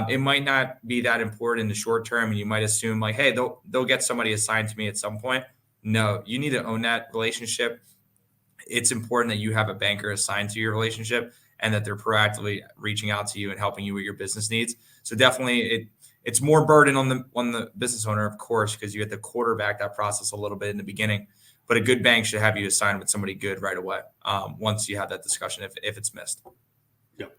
It might not be that important in the short term, and you might assume like, hey, they'll get somebody assigned to me at some point. No, you need to own that relationship. It's important that you have a banker assigned to your relationship and that they're proactively reaching out to you and helping you with your business needs. So definitely it's more burden on the business owner, of course, because you have to quarterback that process a little bit in the beginning. But a good bank should have you assigned with somebody good right away once you have that discussion if it's missed.
Yep.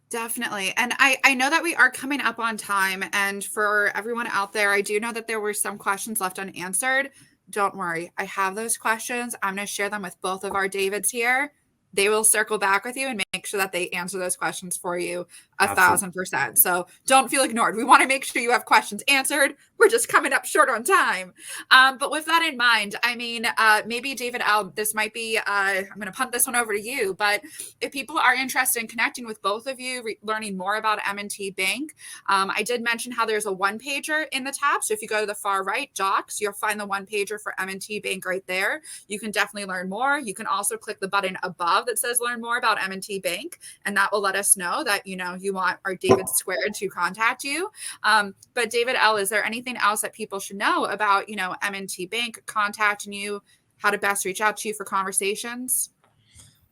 Definitely. And I know that we are coming up on time. And for everyone out there, I do know that there were some questions left unanswered. Don't worry. I have those questions. I'm going to share them with both of our Davids here. They will circle back with you and make sure that they answer those questions for you 1,000%. So don't feel ignored. We want to make sure you have questions answered. We're just coming up short on time. But with that in mind, I mean, maybe David L, this might be, I'm going to punt this one over to you, but if people are interested in connecting with both of you, learning more about M&T Bank, I did mention how there's a one pager in the tab. So if you go to the far right, Docs, you'll find the one pager for M&T Bank right there. You can definitely learn more. You can also click the button above that says learn more about M&T Bank, and that will let us know that, you want our David Squared to contact you. But David L, is there anything else that people should know about, M&T Bank contacting you, how to best reach out to you for conversations?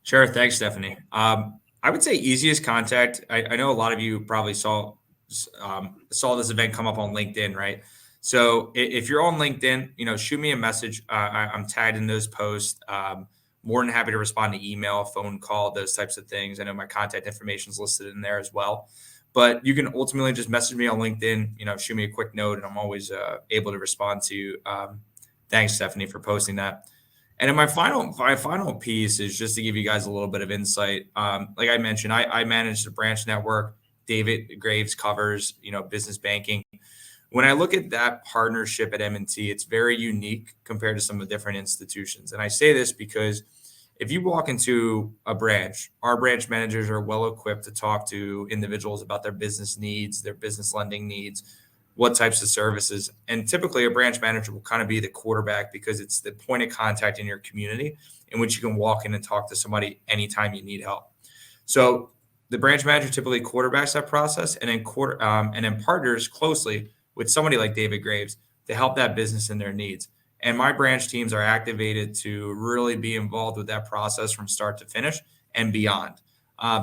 Sure. Thanks, Stephanie. I would say easiest contact. I know a lot of you probably saw this event come up on LinkedIn, right? So if you're on LinkedIn, shoot me a message. I'm tagged in those posts. More than happy to respond to email, phone call, those types of things. I know my contact information is listed in there as well. But you can ultimately just message me on LinkedIn, shoot me a quick note, and I'm always able to respond to you. Thanks, Stephanie, for posting that. And then my final piece is just to give you guys a little bit of insight. Like I mentioned, I manage the branch network. David Graves covers, business banking. When I look at that partnership at M&T, it's very unique compared to some of the different institutions. And I say this because if you walk into a branch, our branch managers are well equipped to talk to individuals about their business needs, their business lending needs, what types of services. And typically a branch manager will kind of be the quarterback because it's the point of contact in your community in which you can walk in and talk to somebody anytime you need help. So the branch manager typically quarterbacks that process and then partners closely with somebody like David Graves to help that business in their needs. And my branch teams are activated to really be involved with that process from start to finish and beyond.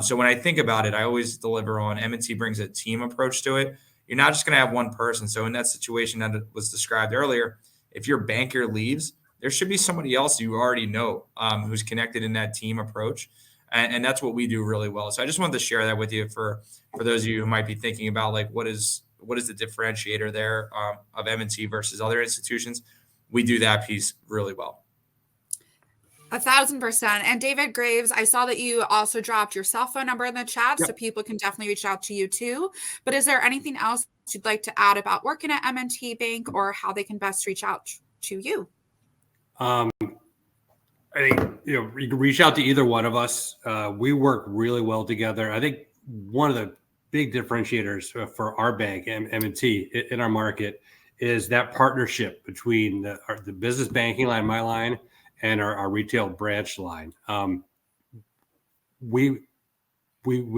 So when I think about it, I always deliver on M&T brings a team approach to it. You're not just going to have one person. So in that situation that was described earlier, if your banker leaves, there should be somebody else you already know who's connected in that team approach. And that's what we do really well. So I just wanted to share that with you for those of you who might be thinking about like, what is the differentiator there of M&T versus other institutions? We do that piece really well.
1,000%. And David Graves, I saw that you also dropped your cell phone number in the chat, so people can definitely reach out to you too. But is there anything else you'd like to add about working at M&T Bank or how they can best reach out to you?
I think, you can reach out to either one of us. We work really well together. I think one of the big differentiators for our bank, M&T, in our market is that partnership between the business banking line, my line, and our retail branch line. We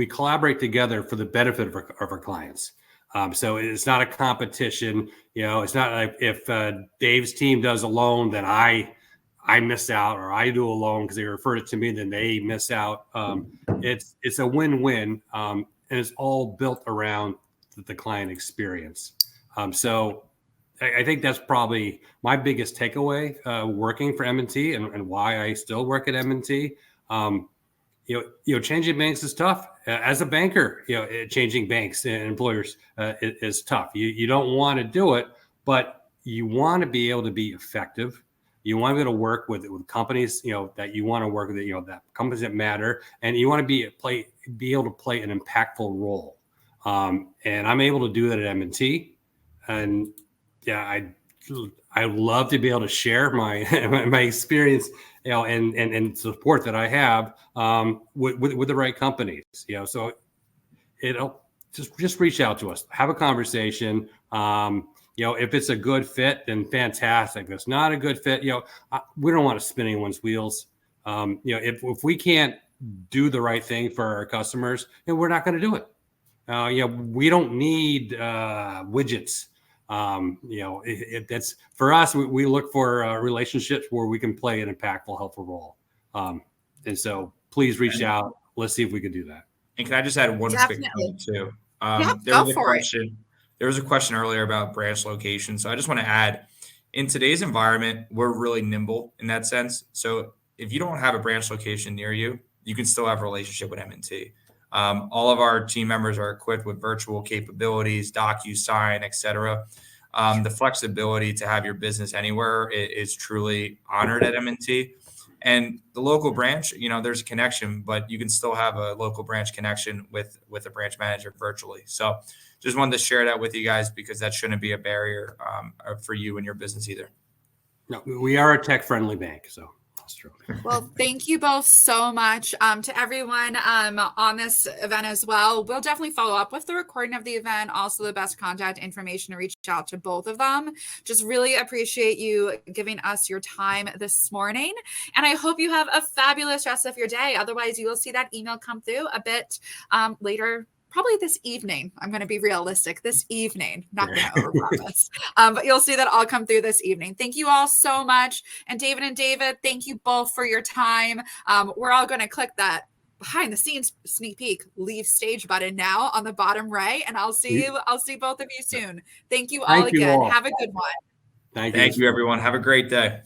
collaborate together for the benefit of our clients. So it's not a competition. It's not like if Dave's team does a loan, then I miss out, or I do a loan because they refer it to me, then they miss out. It's a win-win, and it's all built around the client experience. So I think that's probably my biggest takeaway working for M&T and why I still work at M&T. Changing banks is tough. As a banker, changing banks and employers is tough. You don't want to do it, but you want to be able to be effective. You want to be able to work with companies, that you want to work with, that companies that matter, and you want to be able to play an impactful role. And I'm able to do that at M&T. And yeah, I love to be able to share my my experience, and support that I have with the right companies. So it'll just reach out to us, have a conversation. If it's a good fit, then fantastic. If it's not a good fit, we don't want to spin anyone's wheels. If we can't do the right thing for our customers, we're not going to do it. We don't need widgets. That's for us. We look for relationships where we can play an impactful, helpful role. And so please reach out. Let's see if we can do that.
And can I just add one quick point too? There was a question earlier about branch location. So I just want to add, in today's environment, we're really nimble in that sense. So if you don't have a branch location near you, you can still have a relationship with M&T. All of our team members are equipped with virtual capabilities, DocuSign, et cetera. The flexibility to have your business anywhere is truly honored at M&T. And the local branch, there's a connection, but you can still have a local branch connection with a branch manager virtually. So just wanted to share that with you guys because that shouldn't be a barrier for you and your business either.
No, we are a tech-friendly bank, so that's true.
Well, thank you both so much. To everyone on this event as well. We'll definitely follow up with the recording of the event, also the best contact information to reach out to both of them. Just really appreciate you giving us your time this morning. And I hope you have a fabulous rest of your day. Otherwise, you will see that email come through a bit later. Probably this evening. I'm going to be realistic. This evening, not going to overpromise. But you'll see that all come through this evening. Thank you all so much. And David, thank you both for your time. We're all going to click that behind the scenes sneak peek, leave stage button now on the bottom right. And I'll see both of you soon. Thank you all again. Have a good one.
Thank you, everyone. Have a great day.